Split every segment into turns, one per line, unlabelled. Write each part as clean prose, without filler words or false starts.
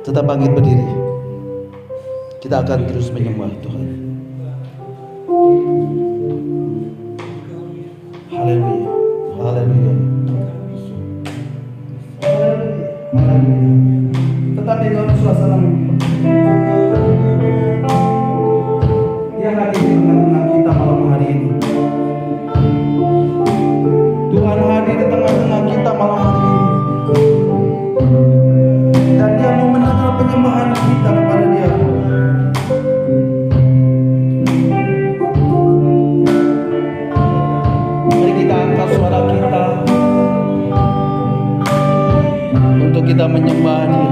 Tetap bangkit berdiri. Kita akan terus menyembah Tuhan. Haleluya. Haleluya. Haleluya. Tetap di dalam suasana Dia hadir di tengah-tengah kita malam hari ini. Tuhan hadir di tengah-tengah kita malam hari ini. Dan Dia mau menerima penyembahan kita kepada Dia. Mari kita angkat suara kita untuk kita menyembah Dia.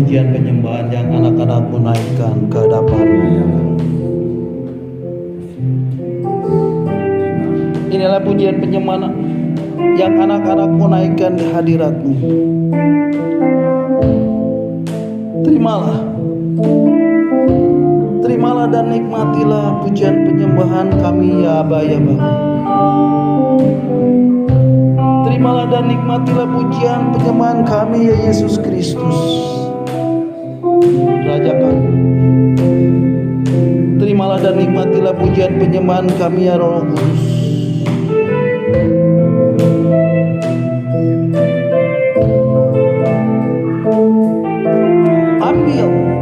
pujian penyembahan yang anak-anakmu naikkan ke hadapan-Mu ya Allah. Inilah pujian penyembahan yang anak-anakmu naikkan di hadirat-Mu. Terimalah dan nikmatilah pujian penyembahan kami ya Aba ya Bapa. Terimalah dan nikmatilah pujian penyembahan kami ya Yesus Kristus, Raja kami. Terimalah dan nikmatilah pujian penyembahan kami ya Roh Kudus.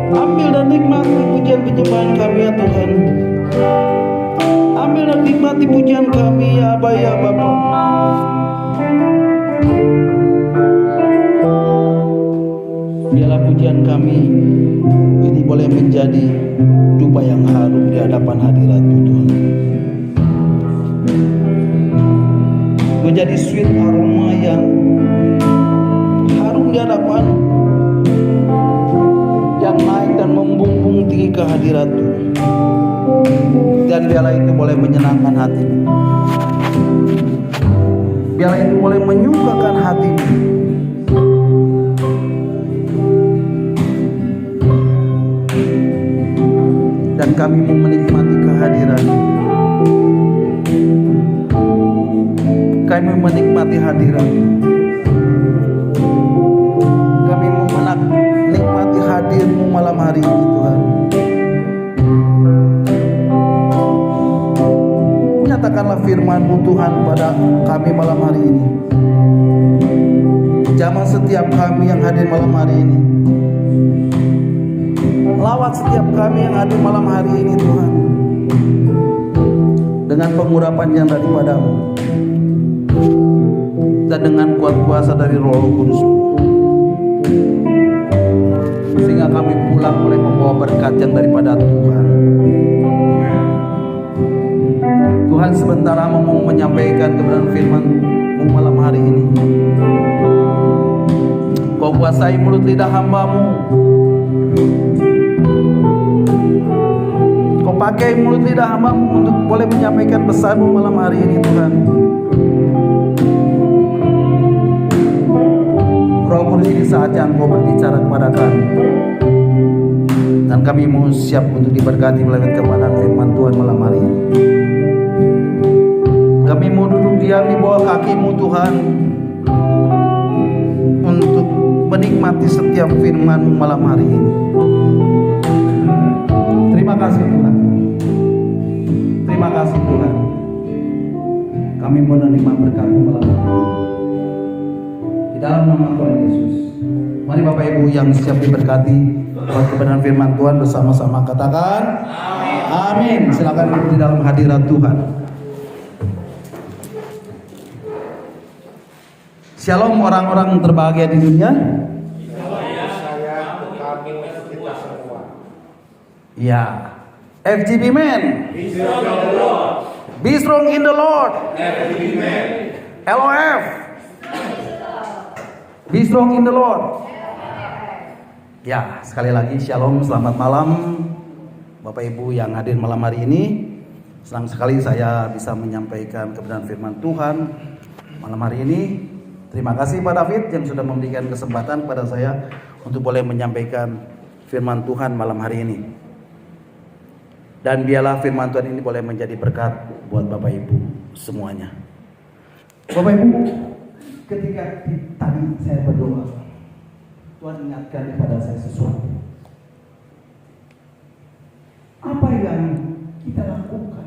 Ambil dan nikmati pujian penyembahan kami ya Tuhan. Ambil dan nikmati pujian kami ya Aba ya Bapa. Biarlah pujian kami ini boleh menjadi dupa yang harum di hadapan hadirat-Mu Tuhan. Menjadi sweet aroma yang harum di hadapan, yang naik dan membumbung tinggi ke hadirat-Mu. Dan biarlah itu boleh menyenangkan hati-Mu. Biarlah itu boleh menyukakan hati-Mu. Dan kami mau menikmati kehadiran-Mu. Kami mau menikmati hadirat-Mu. Kami mau menikmati hadir-Mu malam hari ini Tuhan. Nyatakanlah firman-Mu Tuhan pada kami malam hari ini. Jamah setiap kami yang hadir malam hari ini. Lawat setiap kami yang hadir malam hari ini Tuhan, dengan pengurapan yang daripada-Mu dan dengan kuat kuasa dari Roh Kudus, sehingga kami pulang boleh membawa berkat yang daripada Tuhan. Tuhan sebentar mau menyampaikan kebenaran firman-Mu malam hari ini. Kau kuasai mulut lidah hamba-Mu. Kau pakai mulut lidah hamba-Mu untuk boleh menyampaikan pesan-Mu malam hari ini Tuhan. Roh Kudus, ini saatnya Engkau berbicara kepada kami. Dan kami mau siap untuk diberkati melalui kebenaran firman Tuhan malam hari ini. Kami mau duduk diam di bawah kaki-Mu Tuhan, untuk menikmati setiap firman-Mu malam hari ini. Terima kasih Tuhan. Terima kasih Tuhan. Kami menerima berkat-Mu malam hari ini. Di dalam nama Tuhan Yesus. Mari Bapak Ibu yang siap diberkati buat kebenaran firman Tuhan bersama-sama katakan amin. Silakan duduk di dalam hadirat Tuhan. Shalom orang-orang terbahagia di dunia. Ya, FGB men. Be strong in the Lord. LOF. Be strong in the Lord. Ya, sekali lagi shalom, selamat malam Bapak Ibu yang hadir malam hari ini. Senang sekali saya bisa menyampaikan kebenaran firman Tuhan malam hari ini. Terima kasih Pak David yang sudah memberikan kesempatan kepada saya untuk boleh menyampaikan firman Tuhan malam hari ini. Dan biarlah firman Tuhan ini boleh menjadi berkat buat Bapak Ibu semuanya. Bapak Ibu, ketika tadi saya berdoa, Tuhan ingatkan kepada saya sesuatu. Apa yang kita lakukan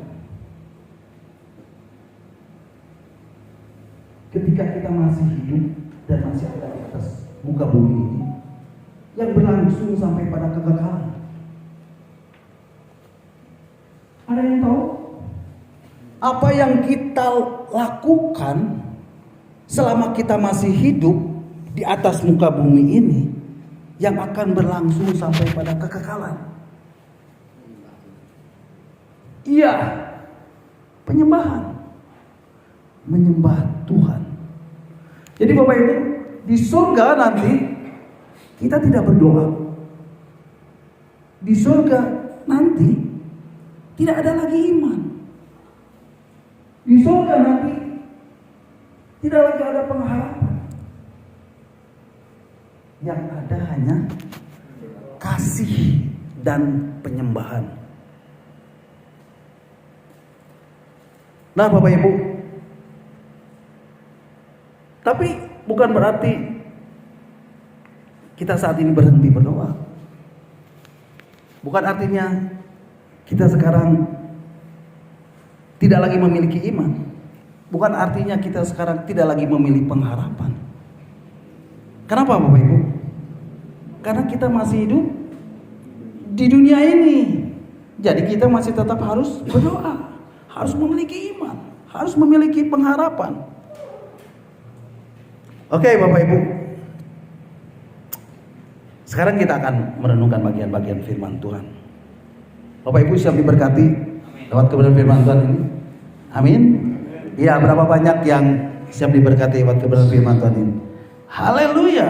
ketika kita masih hidup dan masih ada di atas muka bumi ini, yang berlangsung sampai pada kekekalan? Ada yang tahu? Apa yang kita lakukan selama kita masih hidup di atas muka bumi ini yang akan berlangsung sampai pada kekekalan? Iya, penyembahan. Menyembah Tuhan. Jadi Bapak Ibu, di surga nanti kita tidak berdoa, di surga nanti tidak ada lagi iman. Di surga nanti tidak lagi ada pengharapan. Yang ada hanya kasih dan penyembahan. Nah, Bapak Ibu, tapi bukan berarti kita saat ini berhenti berdoa. Bukan artinya kita sekarang tidak lagi memiliki iman. Bukan artinya kita sekarang tidak lagi memiliki pengharapan. Kenapa Bapak Ibu? Karena kita masih hidup di dunia ini. Jadi kita masih tetap harus berdoa, harus memiliki iman, harus memiliki pengharapan. Oke Bapak Ibu, sekarang kita akan merenungkan bagian-bagian firman Tuhan. Bapak Ibu siap diberkati lewat kebenaran firman Tuhan ini? Amin. Ya, berapa banyak yang siap diberkati lewat kebenaran firman Tuhan ini? Haleluya.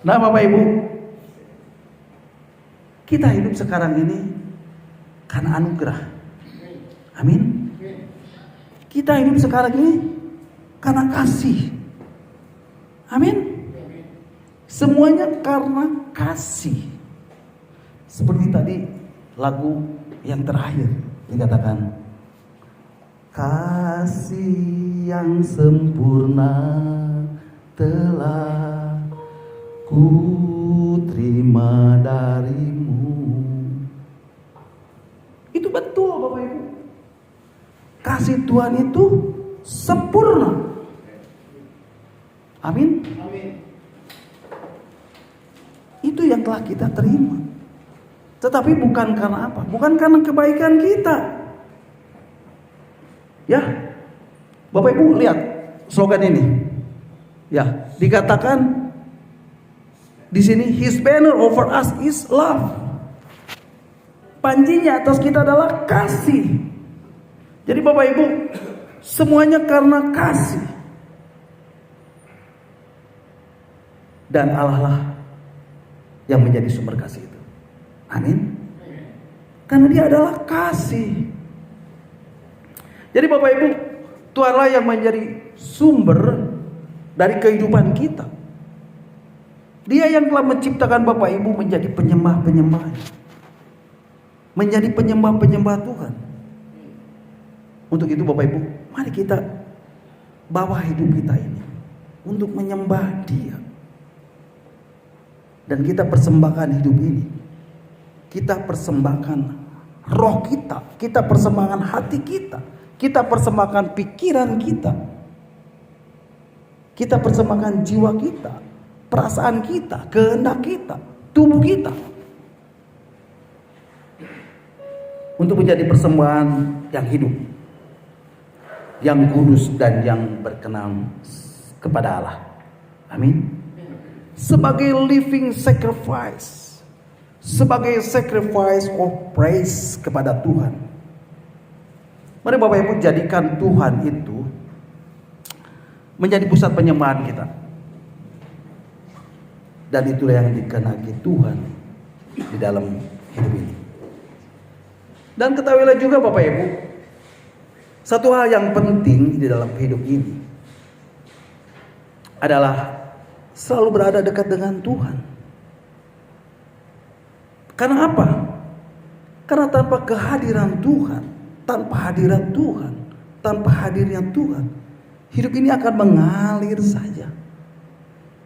Nah Bapak Ibu, kita hidup sekarang ini karena anugerah. Amin. Kita hidup sekarang ini karena kasih. Amin. Semuanya karena kasih. Seperti tadi lagu yang terakhir dikatakan, kasih yang sempurna telah ku terima darimu. Itu betul Bapak Ibu. Kasih Tuhan itu sempurna. Amin. Itu yang telah kita terima. Tetapi bukan karena apa? Bukan karena kebaikan kita. Ya, Bapak Ibu lihat slogan ini. Ya, dikatakan di sini, His banner over us is love. Panjinya atas kita adalah kasih. Jadi Bapak Ibu, semuanya karena kasih. Dan Allah lah yang menjadi sumber kasih itu. Amin. Karena Dia adalah kasih. Jadi Bapak Ibu, Tuhanlah yang menjadi sumber dari kehidupan kita. Dia yang telah menciptakan Bapak Ibu menjadi penyembah-penyembah. Menjadi penyembah-penyembah Tuhan. Untuk itu Bapak Ibu, mari kita bawa hidup kita ini untuk menyembah Dia. Dan kita persembahkan hidup ini. Kita persembahkan roh kita. Kita persembahkan hati kita. Kita persembahkan pikiran kita. Kita persembahkan jiwa kita. Perasaan kita. Kehendak kita. Tubuh kita. Untuk menjadi persembahan yang hidup. Yang kudus dan yang berkenan kepada Allah. Amin. Sebagai living sacrifice, sebagai sacrifice of praise kepada Tuhan. Mari Bapak Ibu jadikan Tuhan itu menjadi pusat penyembahan kita. Dan itulah yang dikehendaki Tuhan di dalam hidup ini. Dan ketahuilah juga Bapak Ibu, satu hal yang penting di dalam hidup ini adalah selalu berada dekat dengan Tuhan. Karena apa? Karena tanpa kehadiran Tuhan, tanpa hadirat Tuhan, tanpa hadirnya Tuhan, hidup ini akan mengalir saja.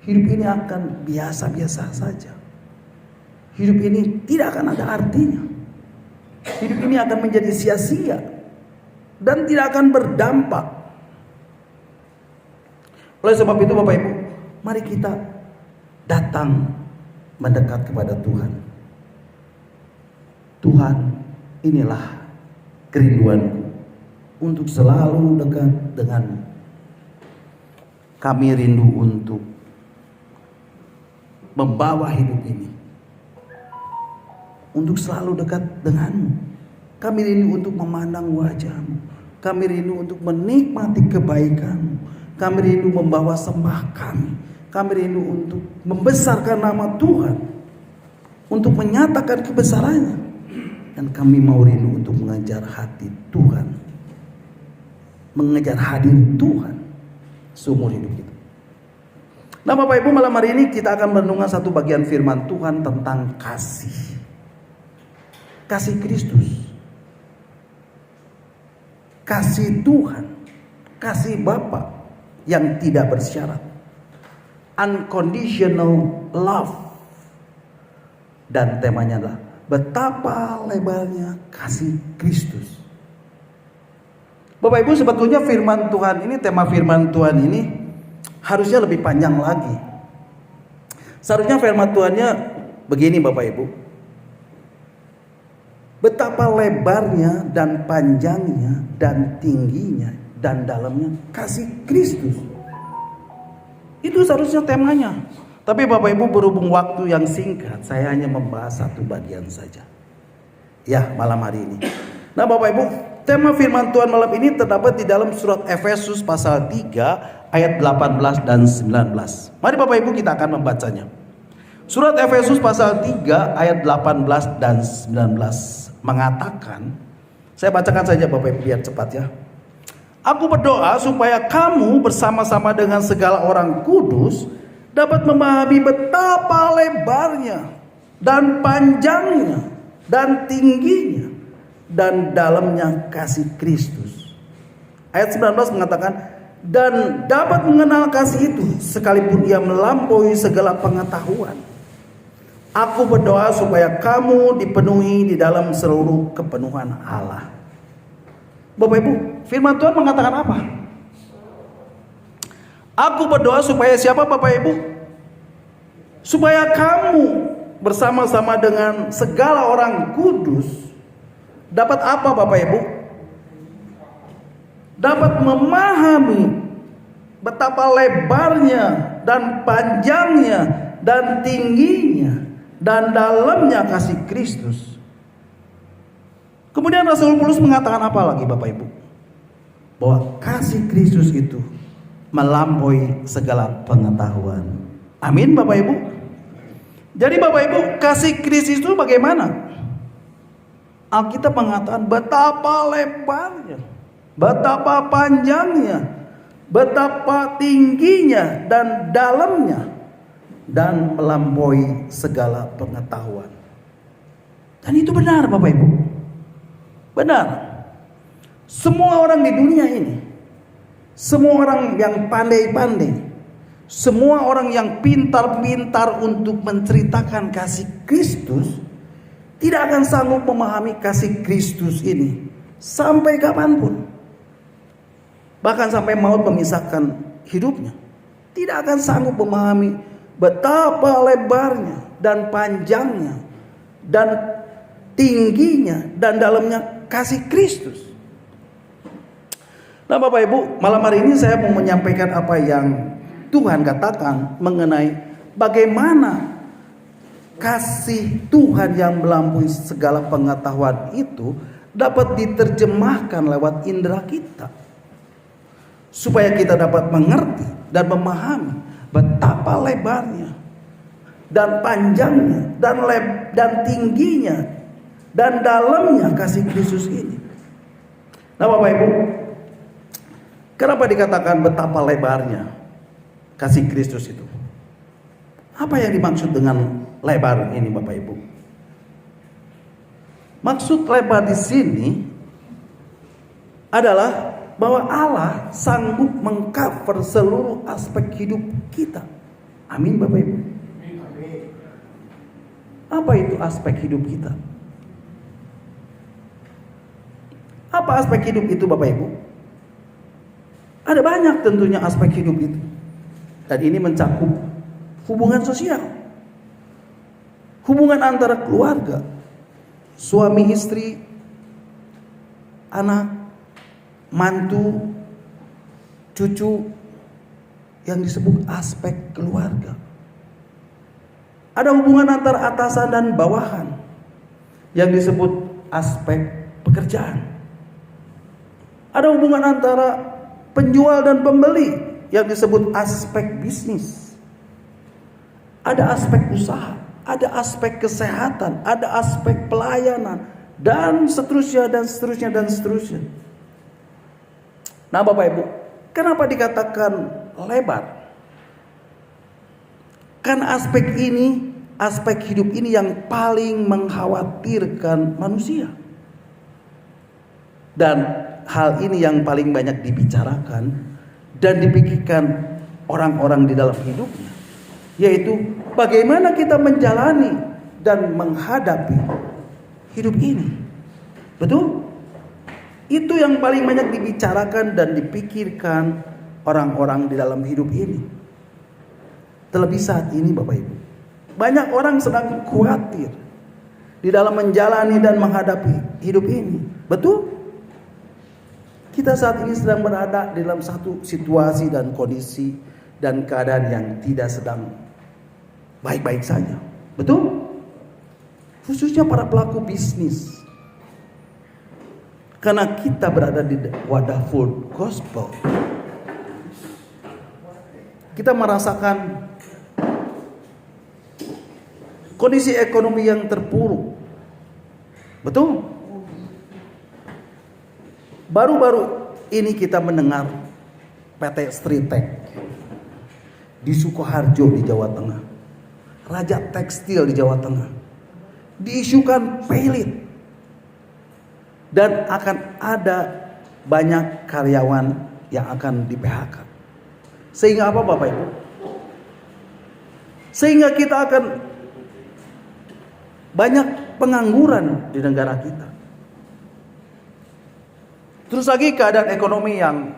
Hidup ini akan biasa-biasa saja. Hidup ini tidak akan ada artinya. Hidup ini akan menjadi sia-sia dan tidak akan berdampak. Oleh sebab itu Bapak Ibu, mari kita datang mendekat kepada Tuhan. Tuhan, inilah kerinduanku untuk selalu dekat denganmu. Kami rindu untuk membawa hidup ini, untuk selalu dekat denganmu. Kami rindu untuk memandang wajahmu. Kami rindu untuk menikmati kebaikanmu. Kami rindu membawa sembah kami. Kami rindu untuk membesarkan nama Tuhan. untuk menyatakan kebesarannya. Dan kami mau rindu untuk mengejar hati Tuhan, mengejar hadir Tuhan seumur hidup kita. Nah Bapak Ibu, malam hari ini kita akan merenungkan satu bagian firman Tuhan tentang kasih. Kasih Kristus. Kasih Tuhan. Kasih Bapa yang tidak bersyarat. Unconditional love. Dan temanya adalah betapa lebarnya kasih Kristus. Bapak Ibu, sebetulnya firman Tuhan ini, tema firman Tuhan ini harusnya lebih panjang lagi. Seharusnya firman Tuhannya begini Bapak Ibu. Betapa lebarnya dan panjangnya dan tingginya dan dalamnya kasih Kristus. Itu seharusnya temanya. Tapi Bapak Ibu, berhubung waktu yang singkat, saya hanya membahas satu bagian saja. Ya, malam hari ini. Nah Bapak Ibu, tema firman Tuhan malam ini terdapat di dalam surat Efesus pasal 3 ayat 18 dan 19. Mari Bapak Ibu kita akan membacanya. Surat Efesus pasal 3 ayat 18 dan 19 mengatakan, saya bacakan saja Bapak Ibu biar cepat ya. Aku berdoa supaya kamu bersama-sama dengan segala orang kudus dapat memahami betapa lebarnya dan panjangnya dan tingginya dan dalamnya kasih Kristus. Ayat 19 mengatakan, dan dapat mengenal kasih itu sekalipun ia melampaui segala pengetahuan. Aku berdoa supaya kamu dipenuhi di dalam seluruh kepenuhan Allah. Bapak Ibu, firman Tuhan mengatakan apa? Aku berdoa supaya siapa Bapak Ibu? Supaya kamu bersama-sama dengan segala orang kudus dapat apa Bapak Ibu? Dapat memahami betapa lebarnya dan panjangnya dan tingginya dan dalamnya kasih Kristus. Kemudian Rasul Paulus mengatakan apa lagi Bapak Ibu? Bahwa kasih Kristus itu melampaui segala pengetahuan. Amin Bapak Ibu. Jadi Bapak Ibu, kasih Kristus itu bagaimana? Alkitab mengatakan betapa lebarnya, betapa panjangnya, betapa tingginya dan dalamnya, dan melampaui segala pengetahuan. Dan itu benar Bapak Ibu. Benar. Semua orang di dunia ini, semua orang yang pandai-pandai, semua orang yang pintar-pintar untuk menceritakan kasih Kristus tidak akan sanggup memahami kasih Kristus ini sampai kapanpun. Bahkan sampai maut memisahkan hidupnya, tidak akan sanggup memahami betapa lebarnya dan panjangnya dan tingginya dan dalamnya kasih Kristus. Nah Bapak Ibu, malam hari ini saya mau menyampaikan apa yang Tuhan katakan mengenai bagaimana kasih Tuhan yang melampaui segala pengetahuan itu dapat diterjemahkan lewat indera kita, supaya kita dapat mengerti dan memahami betapa lebarnya dan panjangnya dan tingginya dan dalamnya kasih Kristus ini. Nah Bapak Ibu, kenapa dikatakan betapa lebarnya kasih Kristus itu? Apa yang dimaksud dengan lebar ini Bapak Ibu? Maksud lebar di sini adalah bahwa Allah sanggup mengcover seluruh aspek hidup kita. Amin Bapak Ibu. Apa itu aspek hidup kita? Apa aspek hidup itu Bapak Ibu? Ada banyak tentunya aspek hidup itu. Dan ini mencakup hubungan sosial, hubungan antara keluarga, suami istri, anak, mantu, cucu, yang disebut aspek keluarga. Ada hubungan antara atasan dan bawahan yang disebut aspek pekerjaan. Ada hubungan antara penjual dan pembeli yang disebut aspek bisnis. Ada aspek usaha ada aspek kesehatan, ada aspek pelayanan, dan seterusnya, dan seterusnya, dan seterusnya. Nah Bapak Ibu, kenapa dikatakan lebar? Karena aspek ini, aspek hidup ini yang paling mengkhawatirkan manusia. Dan hal ini yang paling banyak dibicarakan dan dipikirkan orang-orang di dalam hidupnya. Yaitu bagaimana kita menjalani dan menghadapi hidup ini. Betul? Itu yang paling banyak dibicarakan dan dipikirkan orang-orang di dalam hidup ini. Terlebih saat ini Bapak Ibu, banyak orang sedang khawatir di dalam menjalani dan menghadapi hidup ini. Betul? Kita saat ini sedang berada di dalam satu situasi dan kondisi dan keadaan yang tidak sedang baik-baik saja. Betul? Khususnya para pelaku bisnis. Karena kita berada di wadah full gospel. Kita merasakan kondisi ekonomi yang terpuruk. Betul? Baru-baru ini kita mendengar PT Stritek di Sukoharjo di Jawa Tengah, Raja Tekstil di Jawa Tengah, diisukan pailit. Dan akan ada banyak karyawan yang akan di PHK. Sehingga apa Bapak Ibu? Sehingga kita akan banyak pengangguran di negara kita. Terus lagi keadaan ekonomi yang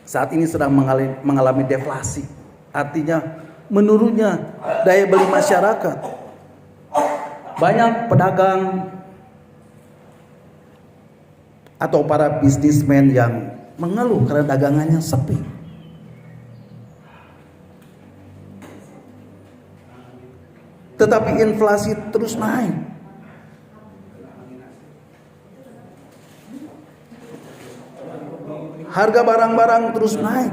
saat ini sedang mengalami deflasi. Artinya menurunnya daya beli masyarakat. Banyak pedagang atau para bisnismen yang mengeluh karena dagangannya sepi. Tetapi inflasi terus naik. Harga barang-barang terus naik.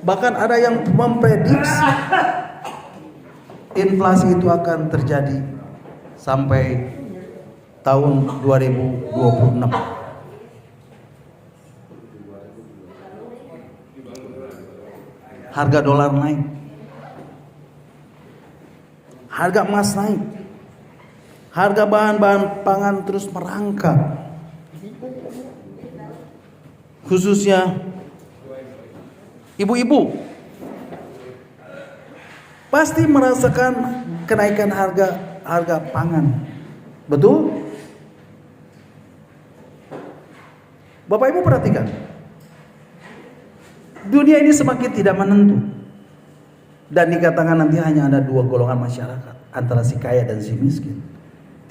Bahkan ada yang memprediksi inflasi itu akan terjadi sampai tahun 2026. Harga dolar naik, harga emas naik, harga bahan-bahan pangan terus merangkak. Khususnya ibu-ibu pasti merasakan kenaikan harga pangan. Betul? Bapak Ibu perhatikan, dunia ini semakin tidak menentu. Dan dikatakan nanti hanya ada dua golongan masyarakat, antara si kaya dan si miskin.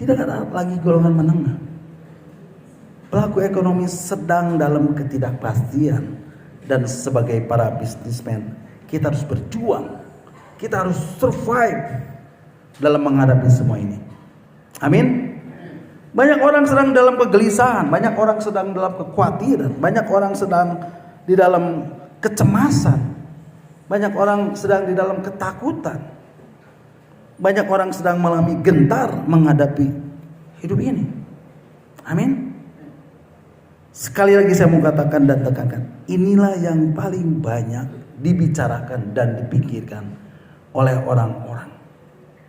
Tidak ada lagi golongan menengah. Pelaku ekonomi sedang dalam ketidakpastian. Dan sebagai para bisnismen, kita harus berjuang. Kita harus survive dalam menghadapi semua ini. Amin. Banyak orang sedang dalam kegelisahan, banyak orang sedang dalam kekhawatiran, banyak orang sedang di dalam kecemasan, banyak orang sedang di dalam ketakutan, banyak orang sedang mengalami gentar menghadapi hidup ini. Amin. Sekali lagi saya mau katakan dan tekankan, inilah yang paling banyak dibicarakan dan dipikirkan oleh orang-orang.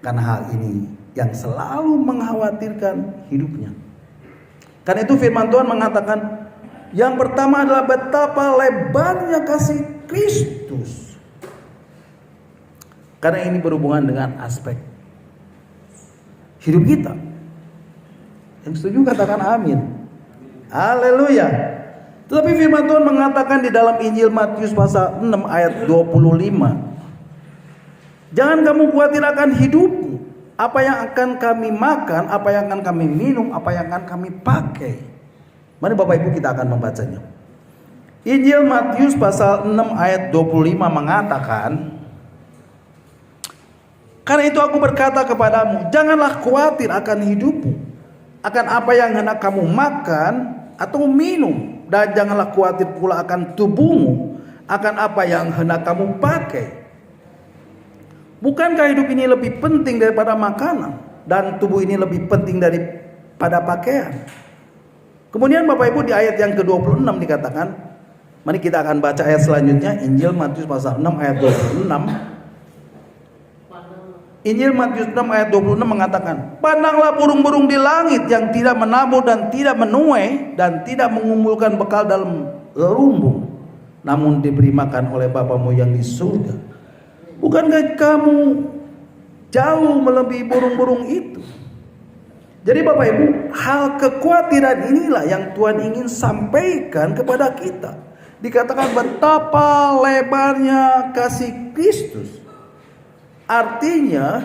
Karena hal ini yang selalu mengkhawatirkan hidupnya. Karena itu firman Tuhan mengatakan, yang pertama adalah betapa lebarnya kasih Kristus. Karena ini berhubungan dengan aspek hidup kita. Yang setuju katakan amin. Haleluya. Tetapi firman Tuhan mengatakan di dalam Injil Matius pasal 6 ayat 25. Jangan kamu khawatir akan hidupmu. Apa yang akan kami makan, apa yang akan kami minum, apa yang akan kami pakai. Mari Bapak Ibu kita akan membacanya. Injil Matius pasal 6 ayat 25 mengatakan, karena itu aku berkata kepadamu, janganlah khawatir akan hidupmu, akan apa yang hendak kamu makan atau minum, dan janganlah khawatir pula akan tubuhmu, akan apa yang hendak kamu pakai. Bukankah hidup ini lebih penting daripada makanan dan tubuh ini lebih penting daripada pakaian? Kemudian Bapak Ibu di ayat yang ke-26 dikatakan, mari kita akan baca ayat selanjutnya, Injil Matius pasal 6 ayat 26. Injil Matius 6 ayat 26 mengatakan, "Pandanglah burung-burung di langit yang tidak menabur dan tidak menuai dan tidak mengumpulkan bekal dalam lumbung, namun diberi makan oleh Bapamu yang di surga. Bukankah kamu jauh melebihi burung-burung itu?" Jadi Bapak Ibu, hal kekhawatiran inilah yang Tuhan ingin sampaikan kepada kita. Dikatakan betapa lebarnya kasih Kristus. Artinya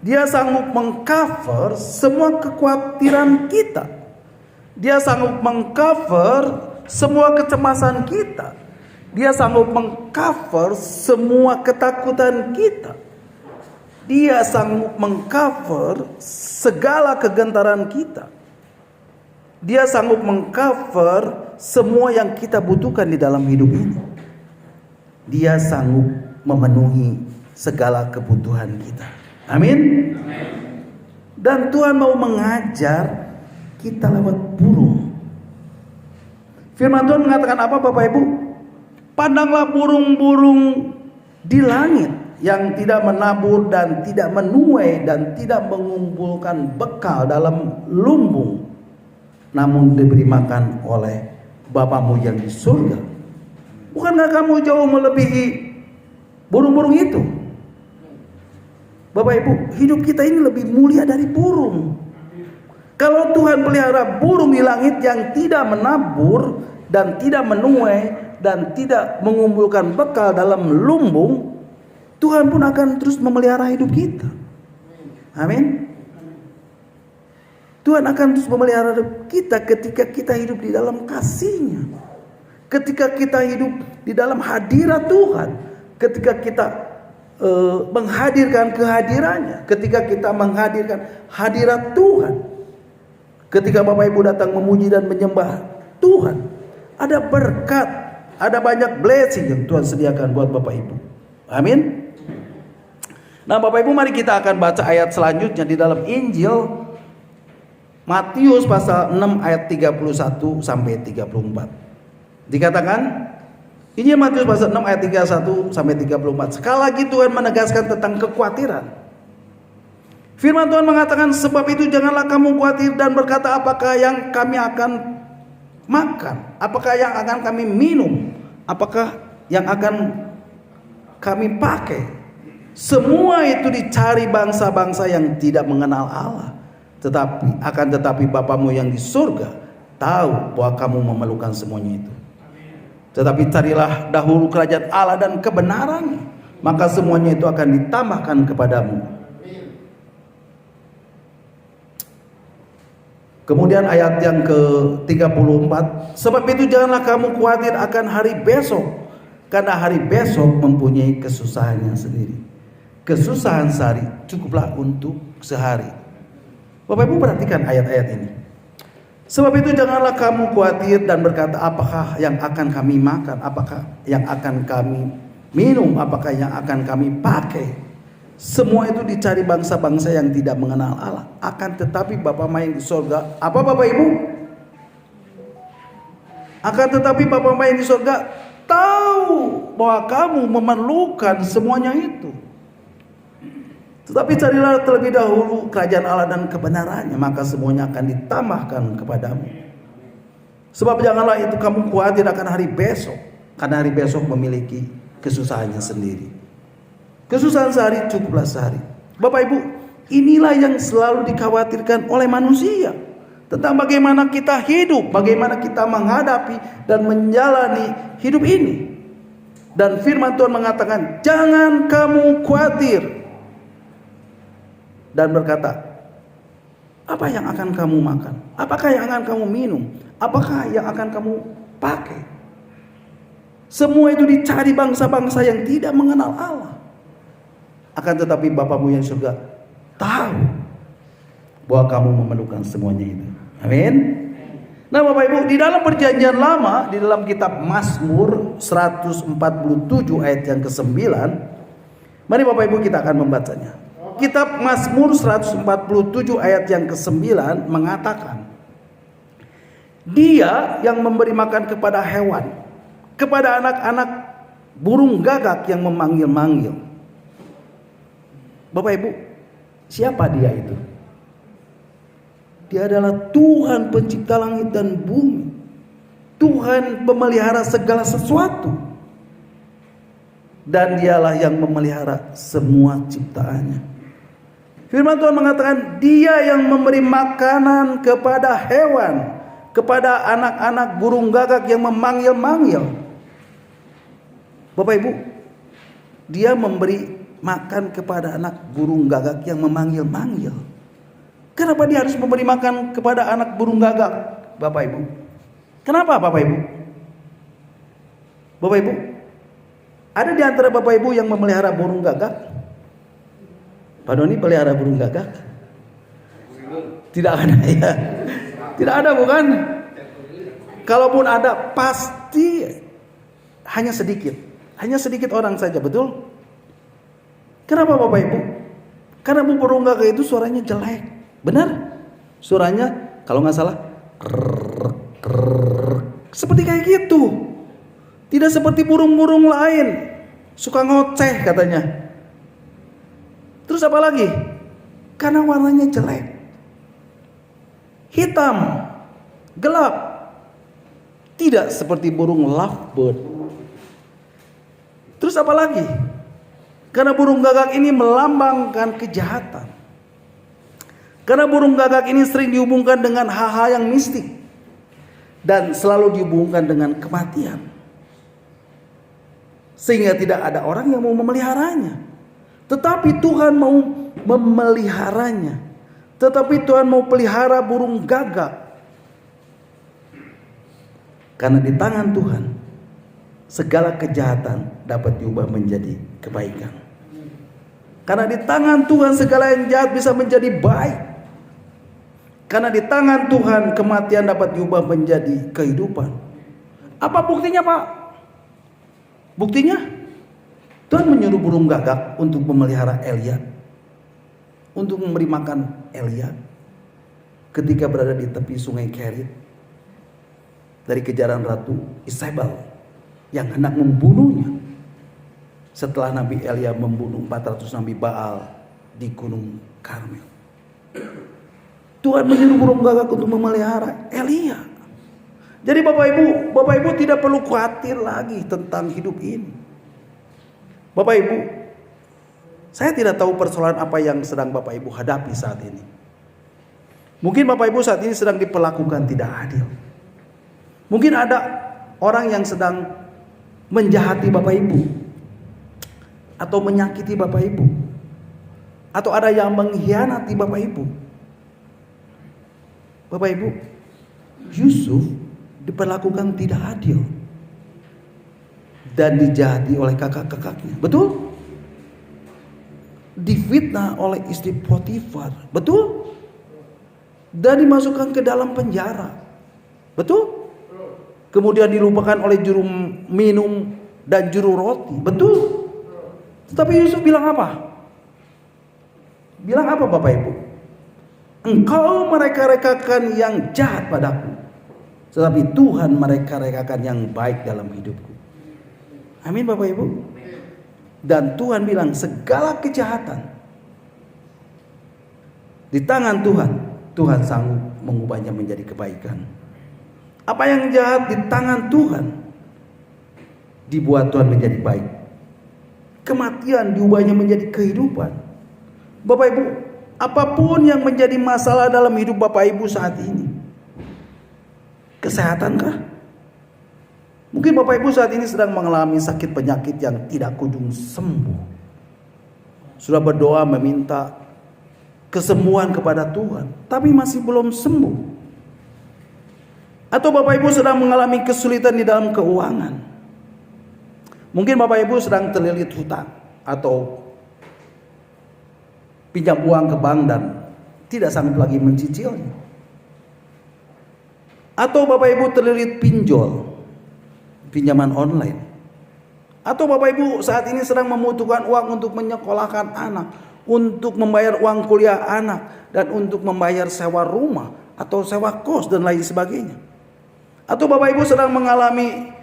dia sanggup mengcover semua kekhawatiran kita. Dia sanggup mengcover semua kecemasan kita. Dia sanggup mengcover semua ketakutan kita. Dia sanggup mengcover segala kegentaran kita. Dia sanggup mengcover semua yang kita butuhkan di dalam hidup ini. Dia sanggup memenuhi segala kebutuhan kita. Amin. Dan Tuhan mau mengajar kita lewat burung. Firman Tuhan mengatakan apa Bapak Ibu? Pandanglah burung-burung di langit yang tidak menabur dan tidak menuai dan tidak mengumpulkan bekal dalam lumbung, namun diberi makan oleh Bapamu yang di surga. Bukankah kamu jauh melebihi burung-burung itu? Bapak Ibu, hidup kita ini lebih mulia dari burung. Kalau Tuhan pelihara burung di langit yang tidak menabur dan tidak menuai dan tidak mengumpulkan bekal dalam lumbung, Tuhan pun akan terus memelihara hidup kita. Amin. Tuhan akan terus memelihara hidup kita ketika kita hidup di dalam kasih-Nya. Ketika kita hidup di dalam hadirat Tuhan. Ketika kita menghadirkan kehadirannya. Ketika kita menghadirkan hadirat Tuhan. Ketika Bapak Ibu datang memuji dan menyembah Tuhan. Ada berkat. Ada banyak blessing yang Tuhan sediakan buat Bapak Ibu. Amin. Nah Bapak Ibu, mari kita akan baca ayat selanjutnya di dalam Injil Matius pasal 6 ayat 31 sampai 34. Dikatakan, Injil Matius pasal 6 ayat 31 sampai 34. Sekali lagi Tuhan menegaskan tentang kekhawatiran. Firman Tuhan mengatakan, "Sebab itu janganlah kamu khawatir dan berkata, apakah yang kami akan makan? Apakah yang akan kami minum? Apakah yang akan kami pakai?" Semua itu dicari bangsa-bangsa yang tidak mengenal Allah. Tetapi Bapamu yang di surga tahu bahwa kamu memerlukan semuanya itu. Tetapi carilah dahulu kerajaan Allah dan kebenarannya, maka semuanya itu akan ditambahkan kepadamu. Kemudian ayat yang ke-34, "Sebab itu janganlah kamu khawatir akan hari besok, karena hari besok mempunyai kesusahannya sendiri. Kesusahan sehari cukuplah untuk sehari." Bapak Ibu perhatikan ayat-ayat ini. "Sebab itu janganlah kamu khawatir dan berkata, apakah yang akan kami makan? Apakah yang akan kami minum? Apakah yang akan kami pakai? Semua itu dicari bangsa-bangsa yang tidak mengenal Allah. Akan tetapi Bapa yang di surga," apa Bapak Ibu? "Akan tetapi Bapa yang di surga tahu bahwa kamu memerlukan semuanya itu. Tetapi carilah terlebih dahulu kerajaan Allah dan kebenarannya, maka semuanya akan ditambahkan kepadamu. Sebab janganlah itu kamu khawatir akan hari besok, karena hari besok memiliki kesusahannya sendiri. Kesusahan sehari cukuplah sehari." Bapak Ibu, inilah yang selalu dikhawatirkan oleh manusia. Tentang bagaimana kita hidup, bagaimana kita menghadapi dan menjalani hidup ini. Dan firman Tuhan mengatakan, jangan kamu khawatir dan berkata, apa yang akan kamu makan? Apakah yang akan kamu minum? Apakah yang akan kamu pakai? Semua itu dicari bangsa-bangsa yang tidak mengenal Allah. Akan tetapi Bapamu yang surga tahu bahwa kamu memerlukan semuanya itu. Amin. Nah Bapak Ibu, di dalam perjanjian lama, di dalam kitab Mazmur 147 ayat yang ke-9, Mari Bapak Ibu kita akan membacanya. Kitab Mazmur 147 ayat yang ke-9 mengatakan, Dia yang memberi makan kepada hewan, kepada anak-anak burung gagak yang memanggil-manggil. Bapak Ibu, siapa Dia itu? Dia adalah Tuhan pencipta langit dan bumi. Tuhan memelihara segala sesuatu. Dan Dialah yang memelihara semua ciptaannya. Firman Tuhan mengatakan, Dia yang memberi makanan kepada hewan, kepada anak-anak burung gagak yang memanggil-manggil. Bapak Ibu, Dia memberi makan kepada anak burung gagak yang memanggil-manggil. Kenapa Dia harus memberi makan kepada anak burung gagak, Bapak Ibu? Kenapa Bapak Ibu? Bapak Ibu, ada di antara Bapak Ibu yang memelihara burung gagak? Pak Doni pelihara burung gagak? Tidak ada ya. Tidak ada, bukan? Kalaupun ada, pasti hanya sedikit. Hanya sedikit orang saja, betul? Kenapa Bapak Ibu? Karena burung gagak itu suaranya jelek. Benar? Suaranya kalau nggak salah seperti kayak gitu. Tidak seperti burung-burung lain, suka ngoceh katanya. Terus apa lagi? Karena warnanya jelek, hitam, gelap. Tidak seperti burung lovebird. Terus apa lagi? Karena burung gagak ini melambangkan kejahatan. Karena burung gagak ini sering dihubungkan dengan hal-hal yang mistik. Dan selalu dihubungkan dengan kematian. Sehingga tidak ada orang yang mau memeliharanya. Tetapi Tuhan mau memeliharanya. Tetapi Tuhan mau pelihara burung gagak. Karena di tangan Tuhan segala kejahatan dapat diubah menjadi kebaikan. Karena di tangan Tuhan segala yang jahat bisa menjadi baik. Karena di tangan Tuhan kematian dapat diubah menjadi kehidupan. Apa buktinya, Pak? Buktinya Tuhan menyuruh burung gagak untuk memelihara Elia, untuk memberi makan Elia ketika berada di tepi sungai Kerit dari kejaran Ratu Isabel yang hendak membunuhnya setelah Nabi Elia membunuh 400 Nabi Baal di Gunung Karmel. Tuhan menyuruh burung gagak untuk memelihara Elia. Jadi Bapak Ibu tidak perlu khawatir lagi tentang hidup ini. Bapak Ibu, saya tidak tahu persoalan apa yang sedang Bapak Ibu hadapi saat ini. Mungkin Bapak Ibu saat ini sedang diperlakukan tidak adil. Mungkin ada orang yang sedang menjahati Bapak Ibu, atau menyakiti Bapak Ibu, atau ada yang mengkhianati Bapak Ibu. Bapak Ibu, Yusuf diperlakukan tidak adil dan dijahati oleh kakak-kakaknya, betul? Difitnah oleh istri Potifar, betul? Dan dimasukkan ke dalam penjara, betul? Kemudian dilupakan oleh juru minum dan juru roti, betul? Tetapi Yusuf bilang apa? Bilang apa Bapak Ibu? Engkau mereka-rekakan yang jahat padaku, tetapi Tuhan mereka-rekakan yang baik dalam hidupku. Amin Bapak Ibu. Dan Tuhan bilang segala kejahatan di tangan Tuhan, Tuhan sanggup mengubahnya menjadi kebaikan. Apa yang jahat di tangan Tuhan dibuat Tuhan menjadi baik. Kematian diubahnya menjadi kehidupan. Bapak Ibu, apapun yang menjadi masalah dalam hidup Bapak Ibu saat ini, kesehatankah? Mungkin Bapak Ibu saat ini sedang mengalami sakit penyakit yang tidak kunjung sembuh. Sudah berdoa meminta kesembuhan kepada Tuhan, tapi masih belum sembuh. Atau Bapak Ibu sedang mengalami kesulitan di dalam keuangan. Mungkin Bapak Ibu sedang terlilit hutang atau pinjam uang ke bank dan tidak sanggup lagi mencicilnya. Atau Bapak Ibu terlilit pinjol, pinjaman online. Atau Bapak Ibu saat ini sedang membutuhkan uang untuk menyekolahkan anak, untuk membayar uang kuliah anak, dan untuk membayar sewa rumah atau sewa kos dan lain sebagainya. Atau Bapak Ibu sedang mengalami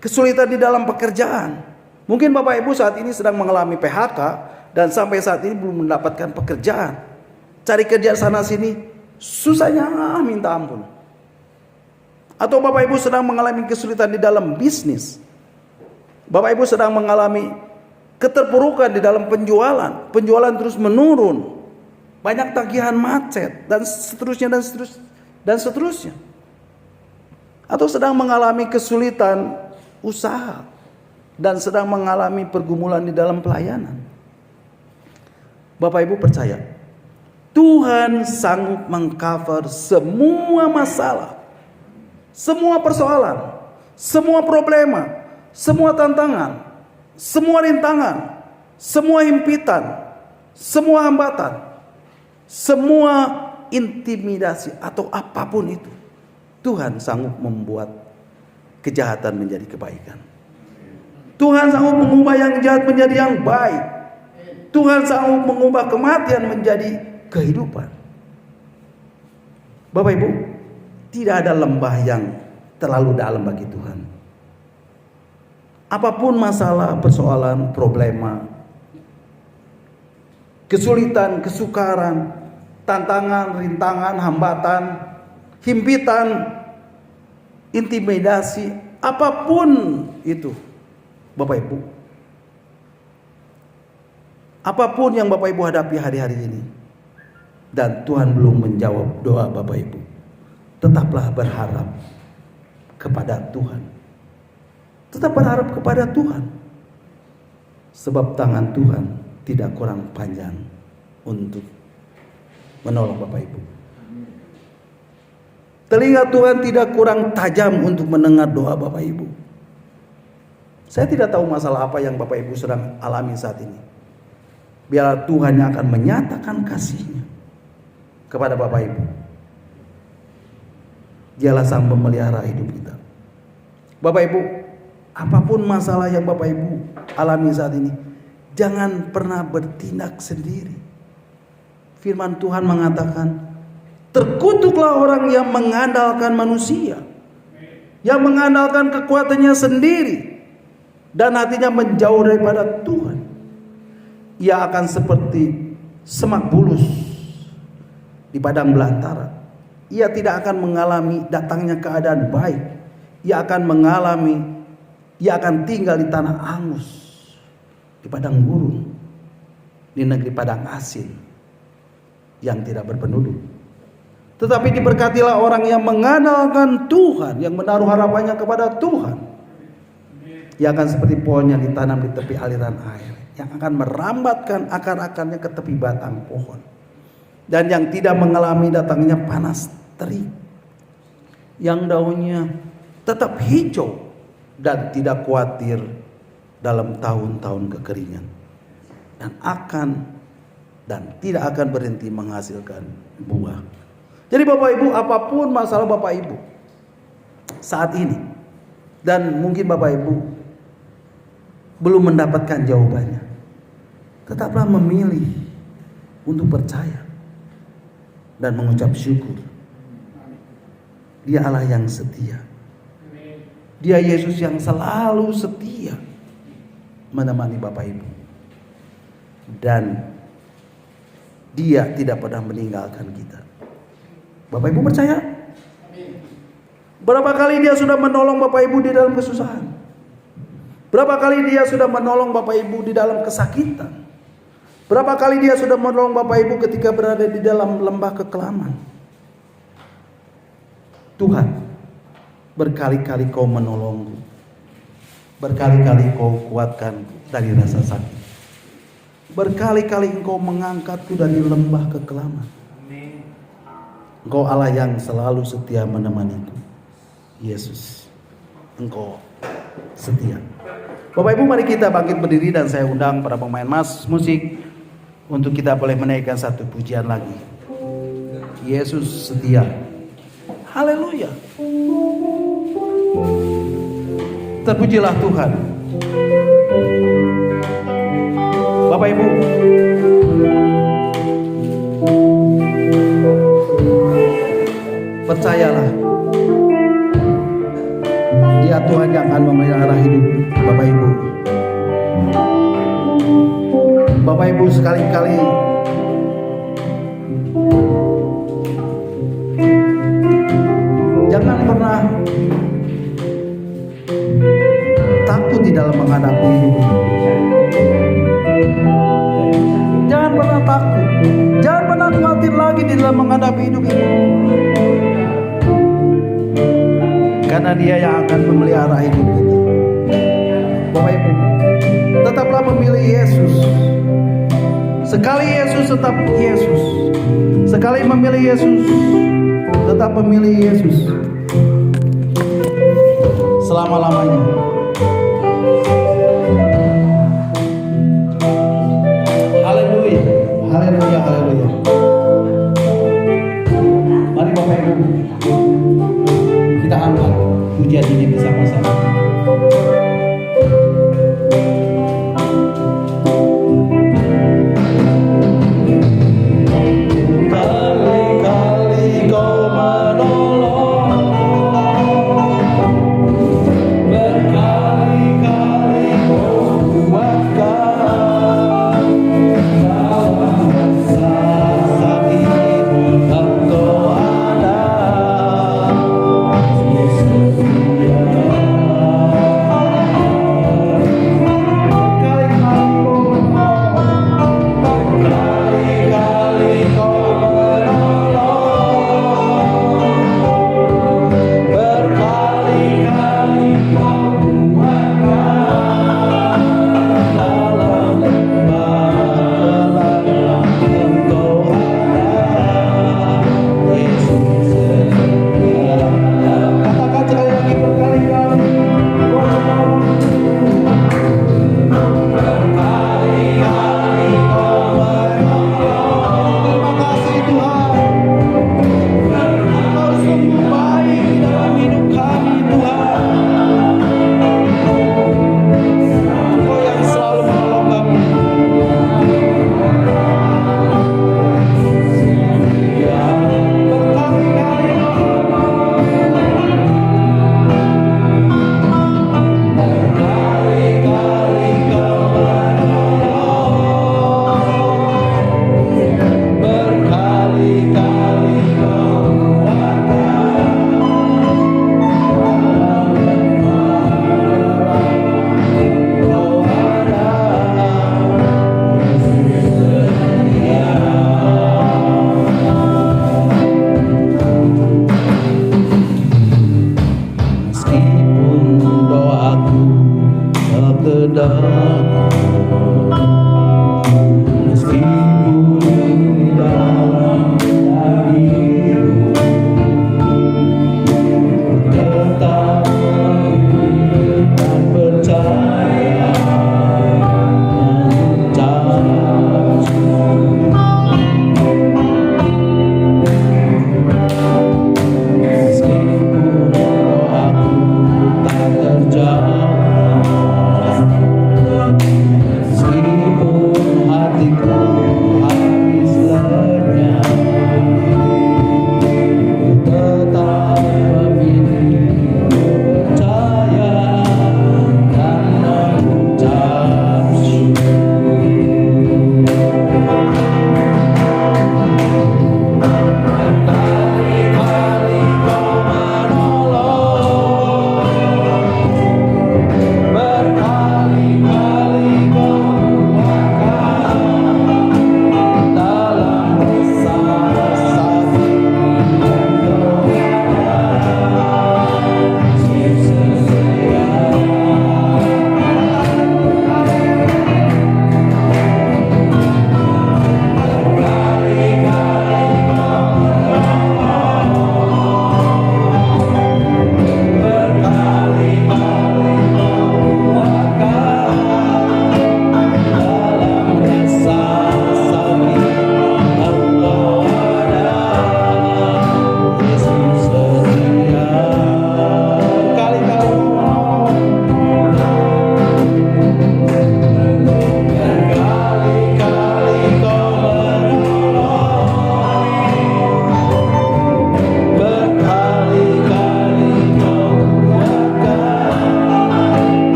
kesulitan di dalam pekerjaan. Mungkin Bapak Ibu saat ini sedang mengalami PHK dan sampai saat ini belum mendapatkan pekerjaan. Cari kerja sana sini susahnya minta ampun. Atau Bapak Ibu sedang mengalami kesulitan di dalam bisnis. Bapak Ibu sedang mengalami keterpurukan di dalam penjualan. Penjualan terus menurun. Banyak tagihan macet dan seterusnya dan seterusnya. Atau sedang mengalami kesulitan usaha dan sedang mengalami pergumulan di dalam pelayanan. Bapak Ibu percaya, Tuhan sanggup mengcover semua masalah, semua persoalan, semua problema, semua tantangan, semua rintangan, semua himpitan, semua hambatan, semua intimidasi atau apapun itu. Tuhan sanggup membuat kejahatan menjadi kebaikan. Tuhan sanggup mengubah yang jahat menjadi yang baik. Tuhan sanggup mengubah kematian menjadi kehidupan. Bapak Ibu, tidak ada lembah yang terlalu dalam bagi Tuhan. Apapun masalah, persoalan, problema, kesulitan, kesukaran, tantangan, rintangan, hambatan, himpitan, intimidasi, apapun itu, Bapak Ibu, apapun yang Bapak Ibu hadapi hari-hari ini, dan Tuhan belum menjawab doa Bapak Ibu, tetaplah berharap kepada Tuhan. Tetap berharap kepada Tuhan. Sebab tangan Tuhan tidak kurang panjang untuk menolong Bapak Ibu. Telinga Tuhan tidak kurang tajam untuk mendengar doa Bapak Ibu. Saya tidak tahu masalah apa yang Bapak Ibu sedang alami saat ini. Biar Tuhan yang akan menyatakan kasih-Nya kepada Bapak Ibu. Dialah sang memelihara hidup kita. Bapak Ibu, apapun masalah yang Bapak Ibu alami saat ini, jangan pernah bertindak sendiri. Firman Tuhan mengatakan, terkutuklah orang yang mengandalkan manusia, yang mengandalkan kekuatannya sendiri, dan hatinya menjauh daripada Tuhan. Ia akan seperti semak bulus di padang belantara. Ia tidak akan mengalami datangnya keadaan baik. Ia akan tinggal di tanah angus, di padang gurun, di negeri padang asin yang tidak berpenduduk. Tetapi diberkatilah orang yang mengandalkan Tuhan, yang menaruh harapannya kepada Tuhan. Ia akan seperti pohon yang ditanam di tepi aliran air, yang akan merambatkan akar-akarnya ke tepi batang pohon, dan yang tidak mengalami datangnya panas terik, yang daunnya tetap hijau dan tidak khawatir dalam tahun-tahun kekeringan, dan tidak akan berhenti menghasilkan buah. Jadi Bapak Ibu, apapun masalah Bapak Ibu saat ini, dan mungkin Bapak Ibu belum mendapatkan jawabannya, tetaplah memilih untuk percaya dan mengucap syukur. Dia Allah yang setia. Dia Yesus yang selalu setia menemani Bapak Ibu. Dan Dia tidak pernah meninggalkan kita. Bapak Ibu percaya? Berapa kali Dia sudah menolong Bapak Ibu di dalam kesusahan? Berapa kali Dia sudah menolong Bapak Ibu di dalam kesakitan? Berapa kali Dia sudah menolong Bapak Ibu ketika berada di dalam lembah kekelaman? Tuhan, berkali-kali Kau menolongku, berkali-kali Kau kuatkan dari rasa sakit, berkali-kali Engkau mengangkatku dari lembah kekelaman. Engkau Allah yang selalu setia menemaniku. Yesus, Engkau setia. Bapak Ibu, mari kita bangkit berdiri dan saya undang para pemain musik untuk kita boleh menaikkan satu pujian lagi. Yesus setia. Haleluya. Terpujilah Tuhan. Bapak Ibu, percayalah, Dia Tuhan yang akan memelihara hidup Bapak Ibu. Bapak Ibu sekali-kali jangan pernah takut di dalam menghadapi hidup. Jangan pernah takut, jangan pernah khawatir lagi di dalam menghadapi hidup ini. Karena Dia yang akan memelihara hidup kita. Bapak Ibu, tetaplah memilih Yesus. Sekali Yesus tetap Yesus. Sekali memilih Yesus, tetap memilih Yesus selama-lamanya. Haleluya, haleluya, haleluya. Mari Bapak Ibu, kita angkat pujian ini bersama-sama. Kali-kali Kau menolong berkat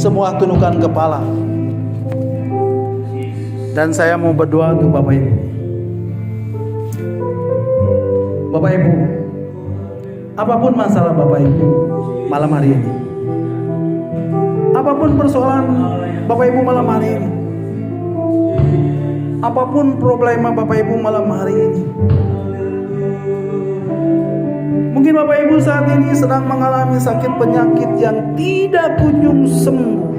semua tundukkan kepala. Dan saya mau berdoa untuk Bapak Ibu. Bapak Ibu, apapun masalah Bapak Ibu malam hari ini, apapun persoalan Bapak Ibu malam hari ini, apapun problema Bapak Ibu malam hari ini, mungkin Bapak Ibu saat ini sedang mengalami sakit penyakit yang tidak kunjung sembuh,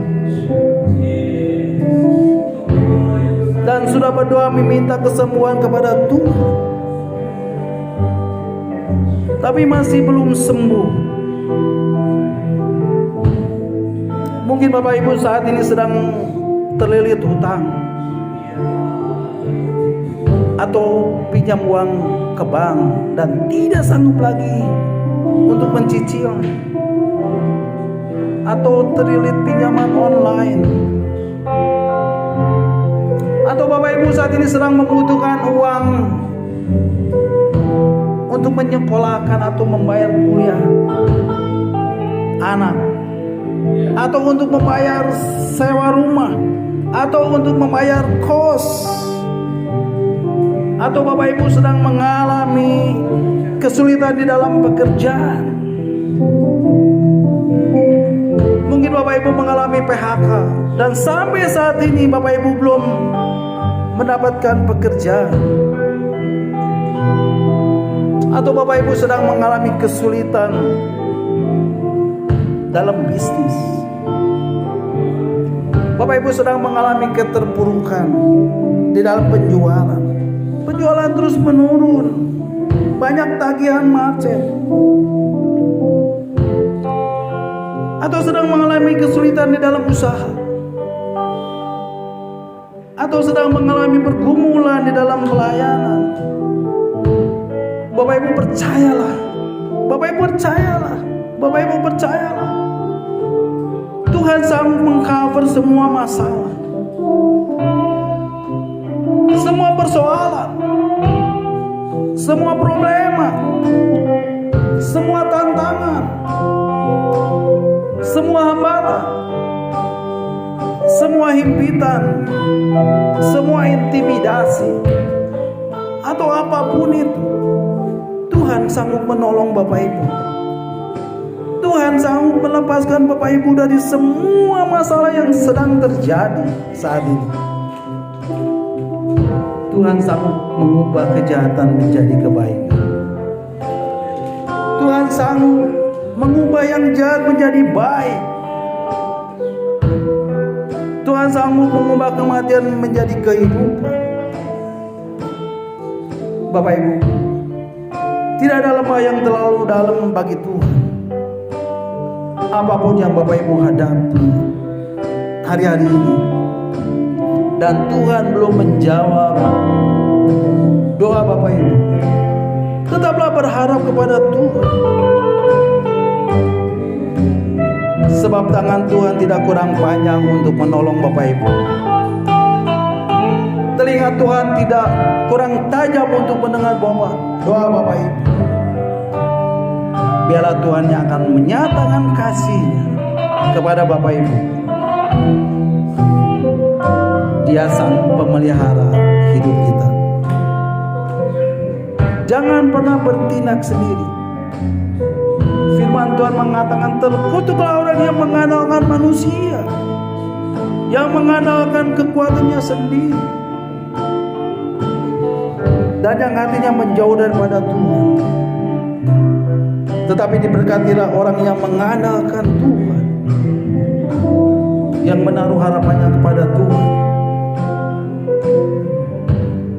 dan sudah berdoa meminta kesembuhan kepada Tuhan, tapi masih belum sembuh. Mungkin Bapak Ibu saat ini sedang terlilit hutang, atau pinjam uang ke bank dan tidak sanggup lagi untuk mencicil, atau terlilit pinjaman online, atau Bapak Ibu saat ini sedang membutuhkan uang untuk menyekolahkan atau membayar kuliah anak, atau untuk membayar sewa rumah, atau untuk membayar kos, atau Bapak Ibu sedang mengalami kesulitan di dalam pekerjaan. Mungkin Bapak Ibu mengalami PHK dan sampai saat ini Bapak Ibu belum mendapatkan pekerjaan, atau Bapak Ibu sedang mengalami kesulitan dalam bisnis. Bapak Ibu sedang mengalami keterpurukan di dalam penjualan. Penjualan terus menurun, banyak tagihan macet, atau sedang mengalami kesulitan di dalam usaha, atau sedang mengalami pergumulan di dalam pelayanan. Bapak Ibu percayalah, Bapak Ibu percayalah, Bapak Ibu percayalah, Tuhan sanggup mengcover semua masalah, semua persoalan, semua problema, semua tantangan, semua hambatan, semua himpitan, semua intimidasi, atau apapun itu. Tuhan sanggup menolong Bapak Ibu. Tuhan sanggup melepaskan Bapak Ibu dari semua masalah yang sedang terjadi saat ini. Tuhan sanggup mengubah kejahatan menjadi kebaikan. Tuhan sanggup mengubah yang jahat menjadi baik. Tuhan sanggup mengubah kematian menjadi kehidupan. Bapak Ibu, tidak ada lembah yang terlalu dalam bagi Tuhan. Apapun yang Bapak Ibu hadapi hari-hari ini, dan Tuhan belum menjawab doa Bapak Ibu, tetaplah berharap kepada Tuhan. Sebab tangan Tuhan tidak kurang panjang untuk menolong Bapak Ibu. Telinga Tuhan tidak kurang tajam untuk mendengar doa Bapak Ibu. Biarlah Tuhan yang akan menyatakan kasih-Nya kepada Bapak Ibu. Dia sang pemelihara hidup kita. Jangan pernah bertindak sendiri. Firman Tuhan mengatakan, terkutuklah orang yang mengandalkan manusia, yang mengandalkan kekuatannya sendiri, dan yang hatinya menjauh daripada Tuhan. Tetapi diberkatilah orang yang mengandalkan Tuhan, yang menaruh harapannya kepada Tuhan.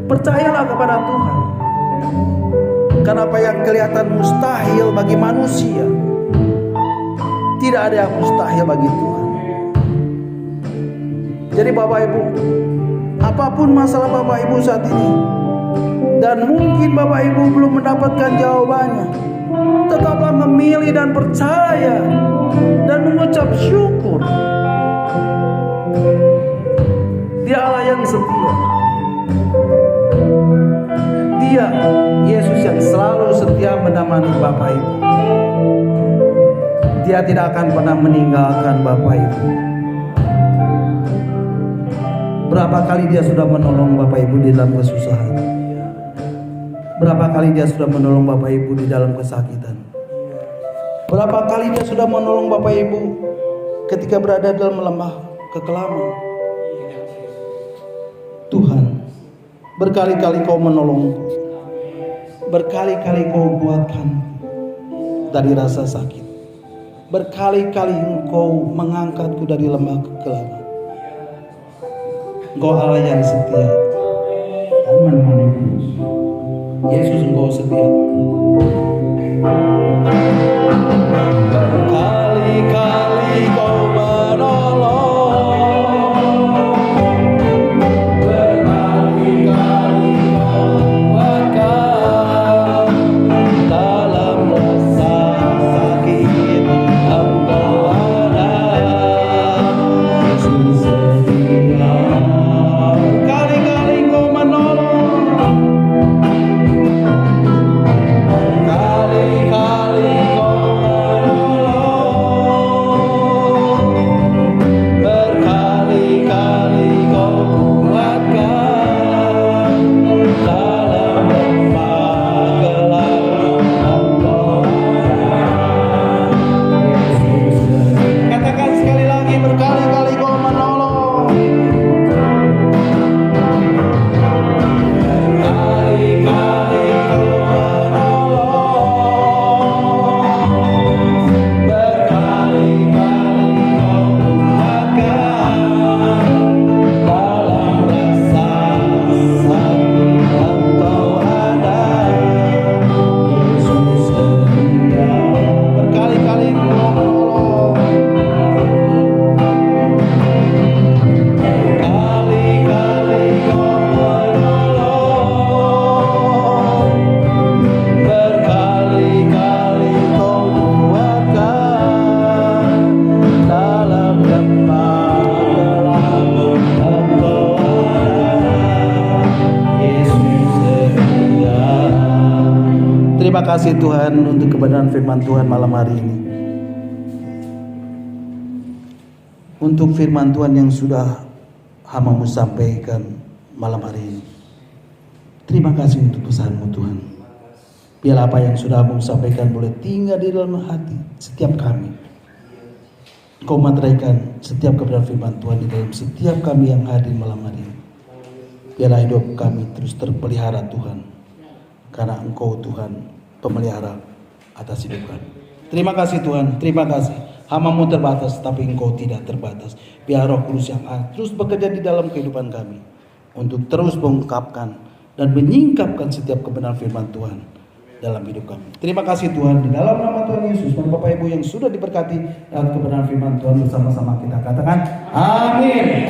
Percayalah kepada Tuhan, karena apa yang kelihatan mustahil bagi manusia, tidak ada yang mustahil bagi Tuhan. Jadi Bapak Ibu, apapun masalah Bapak Ibu saat ini, dan mungkin Bapak Ibu belum mendapatkan jawabannya, tetaplah memilih dan percaya dan mengucap syukur. Dia Allah yang setia. Dia Yesus yang selalu setia menemani Bapak Ibu. Dia tidak akan pernah meninggalkan Bapak Ibu. Berapa kali dia sudah menolong Bapak Ibu di dalam kesusahan. Berapa kali dia sudah menolong Bapak Ibu di dalam kesakitan. Berapa kali dia sudah menolong Bapak Ibu ketika berada dalam lemah kekelaman. Tuhan, berkali-kali kau menolongku. Berkali-kali kau kuatkan dari rasa sakit. Berkali-kali engkau mengangkatku dari lemah kekelaman. Engkau Allah yang setia. Yesus, engkau setia. Berkali-kali kau menolong. Berkali-kali kau kuatkan dalam rasa sakit. Engkau ada, Yesus setia. Berkali-kali kau menolong. Berkali-kali kau menolong. Berkali-kali kau kuatkan dalam lemah gelap. Engkau Yesus. Katakan sekali lagi, berkali-kali kau menolong. Berkali-kali kau menolong. Berkali-kali kau kuatkan dalam rasa sakit. Engkau ada, Yesus setia. Berkali-kali kau menolong. Berkali-kali kau menolong. Berkali-kali kau kuatkan dalam lemah gelap. Engkau ada, Yesus setia. Terima kasih Tuhan untuk kebenaran firman Tuhan malam hari ini. Untuk firman Tuhan yang sudah hamba-Mu sampaikan malam hari ini. Terima kasih untuk pesan-Mu Tuhan. Biar apa yang sudah Abang sampaikan boleh tinggal di dalam hati setiap kami. Kau materaikan setiap kebenaran firman Tuhan di dalam setiap kami yang hadir malam hari ini. Biarlah hidup kami terus terpelihara Tuhan. Karena Engkau Tuhan pemelihara atas hidup kami. Terima kasih Tuhan, terima kasih. Hamba-Mu terbatas tapi Engkau tidak terbatas. Biar Roh Kudus yang terus bekerja di dalam kehidupan kami. Untuk terus mengungkapkan dan menyingkapkan setiap kebenaran firman Tuhan dalam hidup kami. Terima kasih Tuhan, di dalam nama Tuhan Yesus dan Bapak Ibu yang sudah diberkati dalam kebenaran firman Tuhan, bersama-sama kita katakan amin.